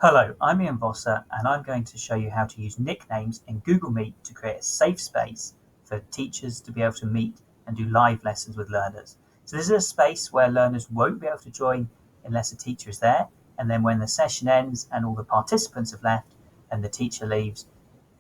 Hello, I'm Ian Vosser and I'm going to show you how to use nicknames in Google Meet to create a safe space for teachers to be able to meet and do live lessons with learners. So this is a space where learners won't be able to join unless a teacher is there, and then when the session ends and all the participants have left and the teacher leaves,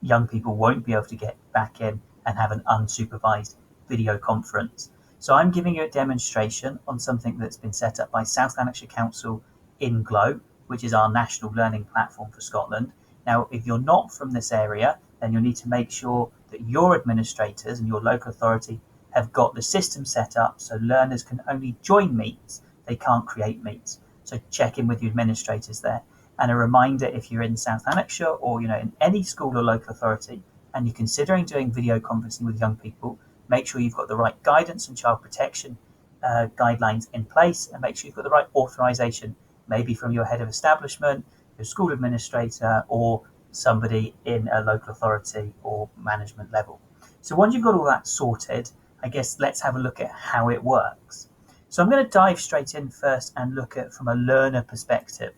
young people won't be able to get back in and have an unsupervised video conference. So I'm giving you a demonstration on something that's been set up by South Lanarkshire Council in Glow, which is our national learning platform for Scotland. Now, if you're not from this area, then you'll need to make sure that your administrators and your local authority have got the system set up so learners can only join meets, they can't create meets. So check in with your administrators there. And a reminder, if you're in South Lanarkshire or in any school or local authority and you're considering doing video conferencing with young people, make sure you've got the right guidance and child protection guidelines in place, and make sure you've got the right authorization, maybe from your head of establishment, your school administrator, or somebody in a local authority or management level. So once you've got all that sorted, I guess let's have a look at how it works. So I'm going to dive straight in first and look at from a learner perspective.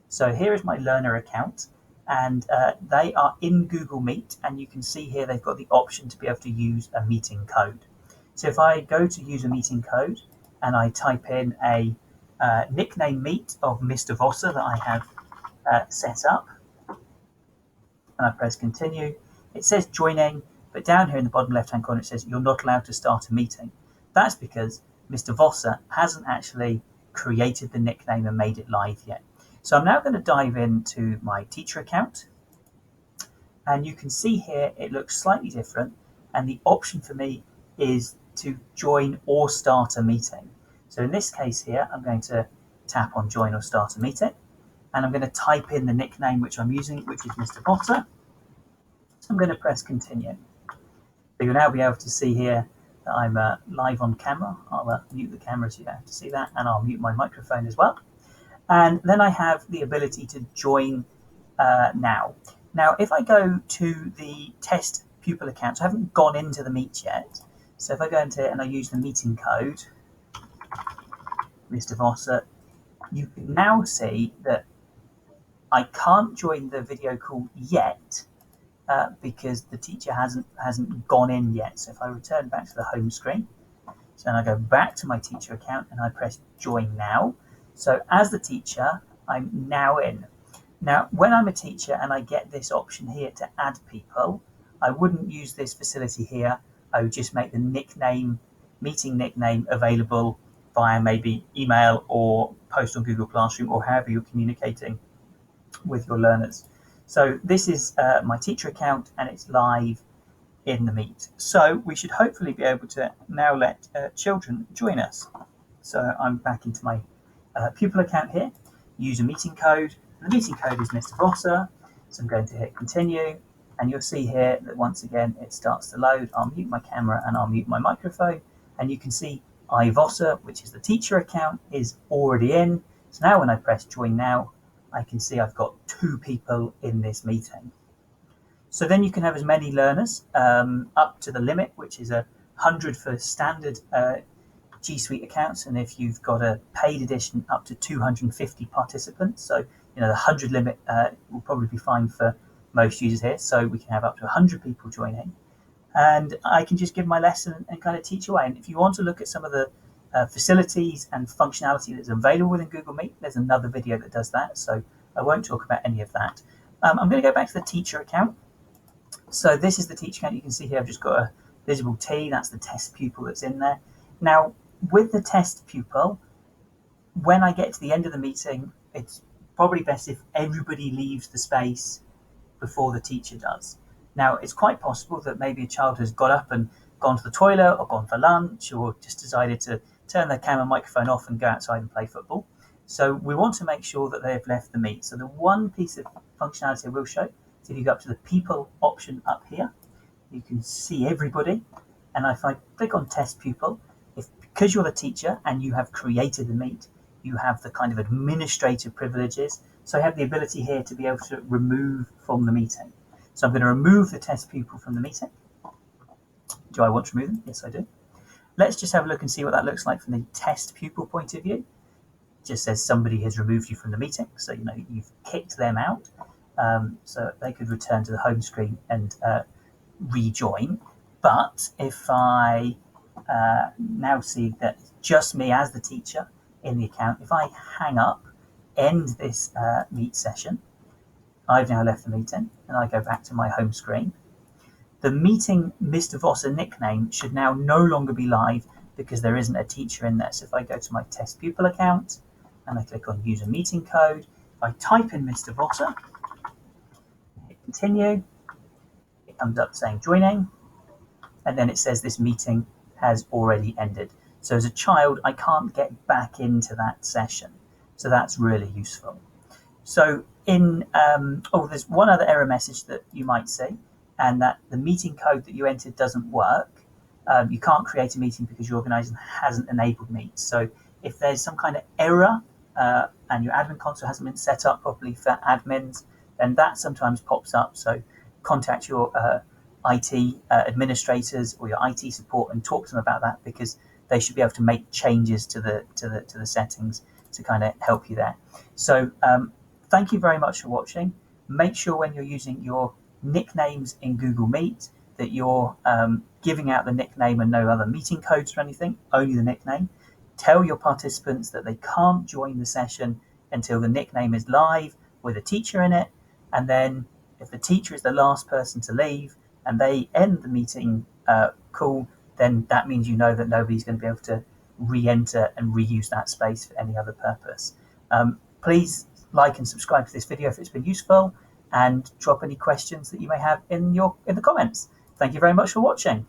So here is my learner account, and they are in Google Meet, and you can see here they've got the option to be able to use a meeting code. So if I go to use a meeting code and I type in a nickname meet of Mr. Vosser that I have set up, and I press continue, it says joining, but down here in the bottom left hand corner it says you're not allowed to start a meeting. That's because Mr. Vosser hasn't actually created the nickname and made it live yet. So I'm now going to dive into my teacher account, and you can see here it looks slightly different, and the option for me is to join or start a meeting. So in this case here, I'm going to tap on join or start a meeting, and I'm going to type in the nickname which I'm using, which is Mr. Vosser. So I'm going to press continue. So you'll now be able to see here that I'm live on camera. I'll mute the camera so you don't have to see that, and I'll mute my microphone as well. And then I have the ability to join now. Now, if I go to the test pupil account, so I haven't gone into the Meet yet. So if I go into it and I use the meeting code, Mr. Vosser, you can now see that I can't join the video call yet because the teacher hasn't gone in yet. So if I return back to the home screen, so then I go back to my teacher account and I press join now. So as the teacher, I'm now in. Now, when I'm a teacher and I get this option here to add people, I wouldn't use this facility here. I would just make the meeting nickname available via maybe email or post on Google Classroom or however you're communicating with your learners. So this is my teacher account and it's live in the Meet. So we should hopefully be able to now let children join us. So I'm back into my pupil account here, use a meeting code. The meeting code is Mr. Vosser, so I'm going to hit continue, and you'll see here that once again it starts to load. I'll mute my camera and I'll mute my microphone, and you can see Vosser, which is the teacher account, is already in. So now when I press join now, I can see I've got 2 people in this meeting. So then you can have as many learners up to the limit, which is 100 for standard G Suite accounts, and if you've got a paid edition, up to 250 participants. So the 100 limit will probably be fine for most users here. So we can have up to 100 people joining, and I can just give my lesson and kind of teach away. And if you want to look at some of the facilities and functionality that's available within Google Meet, there's another video that does that. So I won't talk about any of that. I'm going to go back to the teacher account. So this is the teacher account. You can see here I've just got a visible T. That's the test pupil that's in there. Now, with the test pupil, when I get to the end of the meeting, it's probably best if everybody leaves the space before the teacher does. Now, it's quite possible that maybe a child has got up and gone to the toilet or gone for lunch or just decided to turn their camera microphone off and go outside and play football. So we want to make sure that they've left the Meet. So the one piece of functionality I will show is if you go up to the people option up here, you can see everybody. And if I click on test pupil, because you're the teacher and you have created the Meet, you have the kind of administrative privileges. So I have the ability here to be able to remove from the meeting. So I'm going to remove the test pupil from the meeting. Do I want to remove them? Yes, I do. Let's just have a look and see what that looks like from the test pupil point of view. just says somebody has removed you from the meeting. So, you've kicked them out. So they could return to the home screen and rejoin. But if I now see that it's just me as the teacher in the account, if I hang up, end this Meet session, I've now left the meeting and I go back to my home screen. The meeting Mr. Vosser nickname should now no longer be live because there isn't a teacher in there. So if I go to my test pupil account and I click on user meeting code, if I type in Mr. Vosser, hit continue, it comes up saying joining, and then it says this meeting has already ended. So as a child, I can't get back into that session. So that's really useful. So there's one other error message that you might see, and that the meeting code that you entered doesn't work. You can't create a meeting because your organization hasn't enabled Meet. So if there's some kind of error and your admin console hasn't been set up properly for admins, then that sometimes pops up. So contact your IT administrators or your IT support and talk to them about that, because they should be able to make changes to the settings to kind of help you there. So thank you very much for watching. Make sure when you're using your nicknames in Google Meet that you're giving out the nickname and no other meeting codes or anything, only the nickname. Tell your participants that they can't join the session until the nickname is live with a teacher in it. And then if the teacher is the last person to leave and they end the meeting call, then that means that nobody's going to be able to re-enter and reuse that space for any other purpose. Please like and subscribe to this video if it's been useful, and drop any questions that you may have in the comments. Thank you very much for watching.